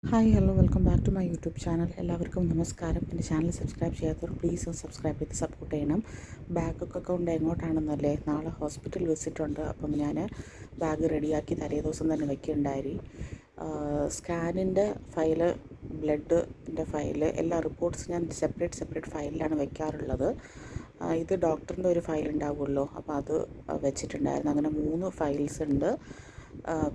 Hi hello welcome back to my YouTube channel. എല്ലാവർക്കും നമസ്കാരം. എൻ്റെ ചാനൽ സബ്സ്ക്രൈബ് ചെയ്യാത്തവർ പ്ലീസ് ഒന്ന് സബ്സ്ക്രൈബ് ചെയ്ത് സപ്പോർട്ട് ചെയ്യണം. ബാഗൊക്കെ കൊണ്ട് എങ്ങോട്ടാണെന്നല്ലേ, നാളെ ഹോസ്പിറ്റൽ വിസിറ്റുണ്ട്. അപ്പം ഞാൻ ബാഗ് റെഡിയാക്കി തലേ ദിവസം തന്നെ വെക്കുകയുണ്ടായി. സ്കാനിൻ്റെ ഫയല്, ബ്ലഡിൻ്റെ ഫയല്, എല്ലാ റിപ്പോർട്ട്സ് ഞാൻ സെപ്പറേറ്റ് ഫയലിലാണ് വെക്കാറുള്ളത്. ഇത് ഡോക്ടറിൻ്റെ ഒരു ഫയൽ ഉണ്ടാവുമല്ലോ, അപ്പോൾ അത് വെച്ചിട്ടുണ്ടായിരുന്നു. അങ്ങനെ 3 ഫയൽസ് ഉണ്ട്.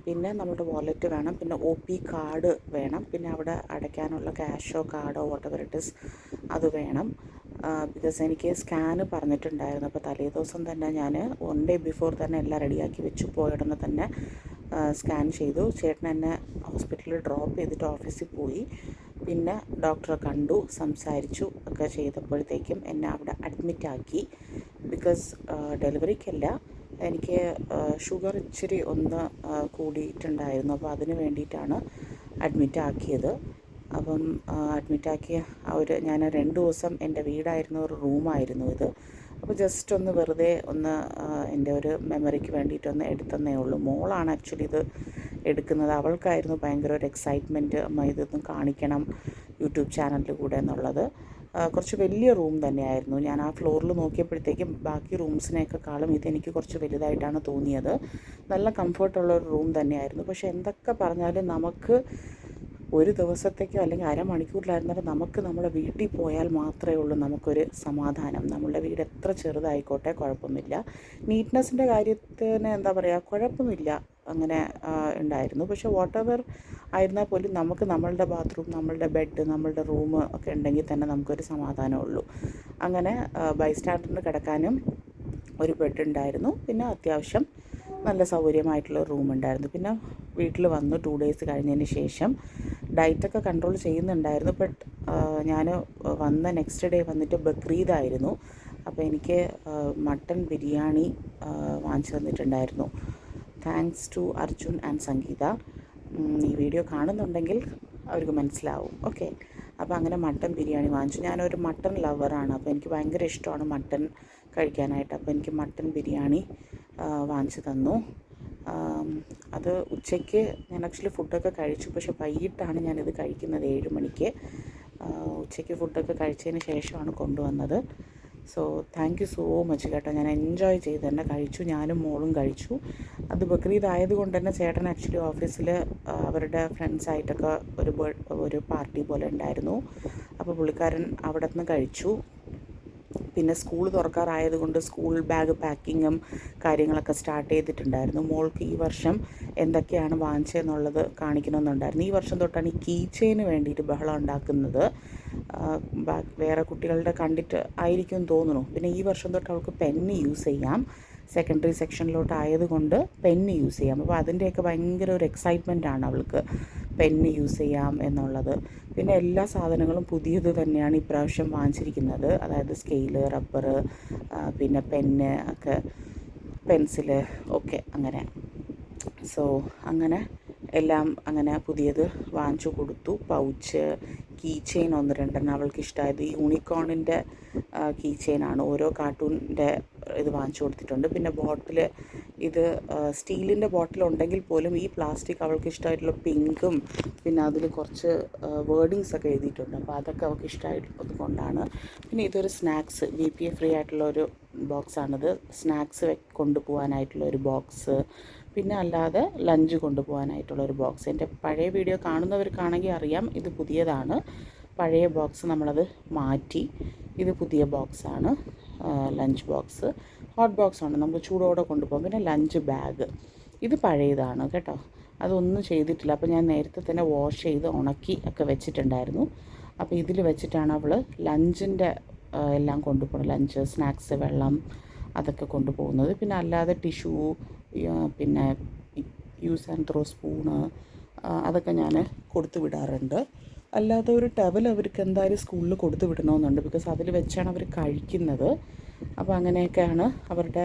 പിന്നെ നമ്മുടെ വാലറ്റ് വേണം, പിന്നെ OP കാർഡ് വേണം, പിന്നെ അവിടെ അടയ്ക്കാനുള്ള ക്യാഷോ കാർഡോ വാട്ടെവർ ഇറ്റ് ഇസ് അത് വേണം. ബിക്കോസ് എനിക്ക് സ്കാന് പറഞ്ഞിട്ടുണ്ടായിരുന്നു. അപ്പോൾ തലേ ദിവസം തന്നെ ഞാൻ 1 ഡേ ബിഫോർ തന്നെ എല്ലാം റെഡിയാക്കി വെച്ചു. പോയ ഉടനെ തന്നെ സ്കാൻ ചെയ്തു. ചേട്ടൻ എന്നെ ഹോസ്പിറ്റലിൽ ഡ്രോപ്പ് ചെയ്തിട്ട് ഓഫീസിൽ പോയി. പിന്നെ ഡോക്ടറെ കണ്ടു, സംസാരിച്ചു ഒക്കെ ചെയ്തപ്പോഴത്തേക്കും എന്നെ അവിടെ അഡ്മിറ്റാക്കി. ബിക്കോസ് ഡെലിവറിക്കല്ല, എനിക്ക് ഷുഗർ ഇച്ചിരി ഒന്ന് കൂടിയിട്ടുണ്ടായിരുന്നു. അപ്പോൾ അതിന് വേണ്ടിയിട്ടാണ് അഡ്മിറ്റാക്കിയത്. അപ്പം അഡ്മിറ്റാക്കിയ ഞാൻ 2 ദിവസം എൻ്റെ വീടായിരുന്ന ഒരു റൂമായിരുന്നു ഇത്. അപ്പോൾ ജസ്റ്റ് ഒന്ന് വെറുതെ ഒന്ന് എൻ്റെ ഒരു മെമ്മറിക്ക് വേണ്ടിയിട്ടൊന്ന് എടുത്തന്നേ ഉള്ളൂ. മോളാണ് ആക്ച്വലി ഇത് എടുക്കുന്നത്. അവൾക്കായിരുന്നു ഭയങ്കര ഒരു എക്സൈറ്റ്മെൻറ്റ്, അമ്മ ഇതൊന്നും കാണിക്കണം യൂട്യൂബ് ചാനലിൽ കൂടെ എന്നുള്ളത്. കുറച്ച് വലിയ റൂം തന്നെയായിരുന്നു. ഞാൻ ആ ഫ്ലോറിൽ നോക്കിയപ്പോഴത്തേക്കും ബാക്കി റൂംസിനെയൊക്കെക്കാളും ഇതെനിക്ക് കുറച്ച് വലുതായിട്ടാണ് തോന്നിയത്. നല്ല കംഫർട്ടുള്ള ഒരു റൂം തന്നെയായിരുന്നു. പക്ഷേ എന്തൊക്കെ പറഞ്ഞാലും നമുക്ക് ഒരു ദിവസത്തേക്കോ അല്ലെങ്കിൽ അരമണിക്കൂറിലായിരുന്നാലും നമുക്ക് നമ്മുടെ വീട്ടിൽ പോയാൽ മാത്രമേ ഉള്ളൂ നമുക്കൊരു സമാധാനം. നമ്മളുടെ വീട് എത്ര ചെറുതായിക്കോട്ടെ കുഴപ്പമില്ല. നീറ്റ്നെസ്സിൻ്റെ കാര്യത്തിന് എന്താ പറയുക, കുഴപ്പമില്ല, അങ്ങനെ ഉണ്ടായിരുന്നു. പക്ഷേ വാട്ടെവർ ആയിരുന്നാൽ പോലും നമുക്ക് നമ്മളുടെ ബാത്റൂം, നമ്മളുടെ ബെഡ്, നമ്മളുടെ റൂം ഒക്കെ ഉണ്ടെങ്കിൽ തന്നെ നമുക്കൊരു സമാധാനമുള്ളൂ. അങ്ങനെ ബൈസ്റ്റാൻഡറിന് കിടക്കാനും ഒരു ബെഡ് ഉണ്ടായിരുന്നു. പിന്നെ അത്യാവശ്യം നല്ല സൗകര്യമായിട്ടുള്ള റൂം ഉണ്ടായിരുന്നു. പിന്നെ വീട്ടിൽ വന്നു 2 ഡേയ്സ് കഴിഞ്ഞതിന് ശേഷം ഡയറ്റൊക്കെ കൺട്രോൾ ചെയ്യുന്നുണ്ടായിരുന്നു. ബട്ട് ഞാൻ വന്ന നെക്സ്റ്റ് ഡേ വന്നിട്ട് ബക്രീദായിരുന്നു. അപ്പോൾ എനിക്ക് മട്ടൻ ബിരിയാണി വാങ്ങിച്ചു തന്നിട്ടുണ്ടായിരുന്നു. താങ്ക്സ് ടു അർജുൻ ആൻഡ് സംഗീത. ഈ വീഡിയോ കാണുന്നുണ്ടെങ്കിൽ അവർക്ക് മനസ്സിലാവും. ഓക്കെ, അപ്പോൾ അങ്ങനെ മട്ടൻ ബിരിയാണി വാങ്ങിച്ചു. ഞാനൊരു മട്ടൻ ലവറാണ്, അപ്പോൾ എനിക്ക് ഭയങ്കര ഇഷ്ടമാണ് മട്ടൻ കഴിക്കാനായിട്ട്. അപ്പോൾ എനിക്ക് മട്ടൻ ബിരിയാണി വാങ്ങിച്ചു തന്നു. അത് ഉച്ചയ്ക്ക് ഞാൻ ആക്ച്വലി ഫുഡൊക്കെ കഴിച്ചു. പക്ഷേ വൈകിട്ടാണ് ഞാനിത് കഴിക്കുന്നത്, 7 മണിക്ക്. ഉച്ചയ്ക്ക് ഫുഡൊക്കെ കഴിച്ചതിന് ശേഷമാണ് കൊണ്ടുവന്നത്. So thank you so much കേട്ടോ. ഞാൻ എൻജോയ് ചെയ്ത് തന്നെ കഴിച്ചു, ഞാനും മോളും കഴിച്ചു. അത് ബക്രീദ് ആയതുകൊണ്ട് തന്നെ ചേട്ടൻ ആക്ച്വലി ഓഫീസിൽ അവരുടെ ഫ്രണ്ട്സായിട്ടൊക്കെ ഒരു പാർട്ടി പോലെ ഉണ്ടായിരുന്നു. അപ്പോൾ പുള്ളിക്കാരൻ അവിടെ നിന്ന് കഴിച്ചു. പിന്നെ സ്കൂൾ തുറക്കാറായതുകൊണ്ട് സ്കൂൾ ബാഗ് പാക്കിങ്ങും കാര്യങ്ങളൊക്കെ സ്റ്റാർട്ട് ചെയ്തിട്ടുണ്ടായിരുന്നു. മോൾക്ക് ഈ വർഷം എന്തൊക്കെയാണ് വാങ്ങിച്ചതെന്നുള്ളത് കാണിക്കണമെന്നുണ്ടായിരുന്നു. ഈ വർഷം തൊട്ടാണ് ഈ കീ ചെയിന് വേണ്ടിയിട്ട് ബഹളം ഉണ്ടാക്കുന്നത്. വേറെ കുട്ടികളുടെ കണ്ടിട്ട് ആയിരിക്കും തോന്നുന്നു. പിന്നെ ഈ വർഷം തൊട്ട് അവൾക്ക് പെന്ന് യൂസ് ചെയ്യാം. സെക്കൻഡറി സെക്ഷനിലോട്ട് ആയതുകൊണ്ട് പെന്ന് യൂസ് ചെയ്യാം. അപ്പോൾ അതിൻ്റെയൊക്കെ ഭയങ്കര ഒരു എക്സൈറ്റ്മെൻറ്റാണ് അവൾക്ക്, പെന്ന് യൂസ് ചെയ്യാം എന്നുള്ളത്. പിന്നെ എല്ലാ സാധനങ്ങളും പുതിയത് തന്നെയാണ് ഇപ്രാവശ്യം വാങ്ങിച്ചിരിക്കുന്നത്. അതായത് സ്കെയില്, റബ്ബറ്, പിന്നെ പെന്ന് ഒക്കെ, പെൻസില് ഒക്കെ അങ്ങനെ. സോ അങ്ങനെ എല്ലാം അങ്ങനെ പുതിയത് വാങ്ങിച്ചു കൊടുത്തു. പൗച്ച്, കീ ചെയിൻ 1-2 അവൾക്ക് ഇഷ്ടമായത് ഈ യൂണിക്കോണിൻ്റെ കീ ചെയിനാണ്. ഓരോ കാർട്ടൂണിൻ്റെ ഇത് വാങ്ങിച്ചു കൊടുത്തിട്ടുണ്ട്. പിന്നെ ബോട്ടിൽ, ഇത് സ്റ്റീലിൻ്റെ ബോട്ടിലുണ്ടെങ്കിൽ പോലും ഈ പ്ലാസ്റ്റിക് അവൾക്ക് ഇഷ്ടമായിട്ടുള്ള പിങ്കും, പിന്നെ അതിൽ കുറച്ച് വേർഡിങ്സ് ഒക്കെ എഴുതിയിട്ടുണ്ട്. അപ്പോൾ അതൊക്കെ അവൾക്ക് ഇഷ്ടമായിട്ടുള്ളത് കൊണ്ടാണ്. പിന്നെ ഇതൊരു സ്നാക്സ്, BPA ഫ്രീ ആയിട്ടുള്ള ഒരു ബോക്സാണിത്. സ്നാക്സ് കൊണ്ടുപോകാനായിട്ടുള്ള ഒരു ബോക്സ്, പിന്നെ അല്ലാതെ ലഞ്ച് കൊണ്ടുപോകാനായിട്ടുള്ളൊരു ബോക്സ്. എൻ്റെ പഴയ വീഡിയോ കാണുന്നവർക്കാണെങ്കിൽ അറിയാം, ഇത് പുതിയതാണ്. പഴയ ബോക്സ് നമ്മളത് മാറ്റി, ഇത് പുതിയ ബോക്സാണ്. ലഞ്ച് ബോക്സ്, ഹോട്ട് ബോക്സാണ്, നമുക്ക് ചൂടോടെ കൊണ്ടുപോകാം. പിന്നെ ലഞ്ച് ബാഗ്, ഇത് പഴയതാണ് കേട്ടോ, അതൊന്നും ചെയ്തിട്ടില്ല. അപ്പോൾ ഞാൻ നേരത്തെ തന്നെ വാഷ് ചെയ്ത് ഉണക്കി ഒക്കെ വെച്ചിട്ടുണ്ടായിരുന്നു. അപ്പോൾ ഇതിൽ വെച്ചിട്ടാണ് അവൾ ലഞ്ചിൻ്റെ എല്ലാം കൊണ്ടുപോകുന്നത്. ലഞ്ച്, സ്നാക്സ്, വെള്ളം അതൊക്കെ കൊണ്ടുപോകുന്നത്. പിന്നെ അല്ലാതെ ടിഷ്യൂ, പിന്നെ യൂസ് ആൻഡ് ത്രോ സ്പൂണ്, അതൊക്കെ ഞാൻ കൊടുത്തു വിടാറുണ്ട്. അല്ലാതെ ഒരു ടവൽ അവർക്ക് എന്തായാലും സ്കൂളിൽ കൊടുത്തു വിടണമെന്നുണ്ട്. ബിക്കോസ് അതിൽ വെച്ചാണ് അവർ കഴിക്കുന്നത്. അപ്പോൾ അങ്ങനെയൊക്കെയാണ് അവരുടെ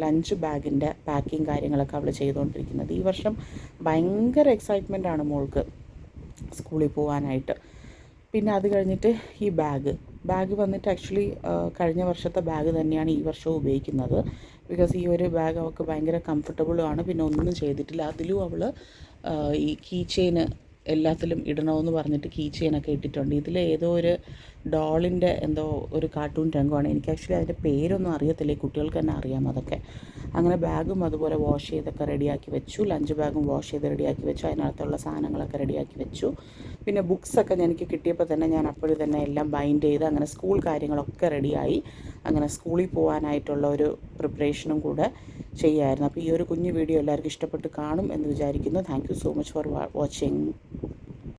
ലഞ്ച് ബാഗിൻ്റെ പാക്കിങ് കാര്യങ്ങളൊക്കെ അവൾ ചെയ്തുകൊണ്ടിരിക്കുന്നത്. ഈ വർഷം ഭയങ്കര എക്സൈറ്റ്മെൻറ്റാണ് മോൾക്ക് സ്കൂളിൽ പോകാനായിട്ട്. പിന്നെ അത് കഴിഞ്ഞിട്ട് ഈ ബാഗ് വന്നിട്ട് ആക്ച്വലി കഴിഞ്ഞ വർഷത്തെ ബാഗ് തന്നെയാണ് ഈ വർഷവും ഉപയോഗിക്കുന്നത്. ബിക്കോസ് ഈ ഒരു ബാഗ് അവൾക്ക് ഭയങ്കര കംഫർട്ടബിളുമാണ്. പിന്നെ ഒന്നും ചെയ്തിട്ടില്ല. അതിലും അവൾ ഈ കീ ചെയിന് എല്ലാത്തിലും ഇടണമെന്ന് പറഞ്ഞിട്ട് കീ ചെയിനൊക്കെ ഇട്ടിട്ടുണ്ട്. ഇതിൽ ഏതോ ഒരു ഡോളിൻ്റെ എന്തോ ഒരു കാർട്ടൂൺ രംഗമാണ്. എനിക്ക് ആക്ച്വലി അതിൻ്റെ പേരൊന്നും അറിയത്തില്ല, ഈ കുട്ടികൾക്ക് തന്നെ അറിയാം അതൊക്കെ. അങ്ങനെ ബാഗും അതുപോലെ വാഷ് ചെയ്തൊക്കെ റെഡിയാക്കി വെച്ചു. ലഞ്ച് ബാഗും വാഷ് ചെയ്ത് റെഡിയാക്കി വെച്ചു. അതിനകത്തുള്ള സാധനങ്ങളൊക്കെ റെഡിയാക്കി വെച്ചു. പിന്നെ ബുക്സൊക്കെ എനിക്ക് കിട്ടിയപ്പോൾ തന്നെ ഞാൻ അപ്പോഴും തന്നെ എല്ലാം ബൈൻഡ് ചെയ്ത് അങ്ങനെ സ്കൂൾ കാര്യങ്ങളൊക്കെ റെഡിയായി. അങ്ങനെ സ്കൂളിൽ പോകാനായിട്ടുള്ള ഒരു പ്രിപ്പറേഷനും കൂടെ ചെയ്യായിരുന്നു. അപ്പോൾ ഈ ഒരു കുഞ്ഞു വീഡിയോ എല്ലാവർക്കും ഇഷ്ടപ്പെട്ട് കാണും എന്ന് വിചാരിക്കുന്നു. Thank you so much for watching.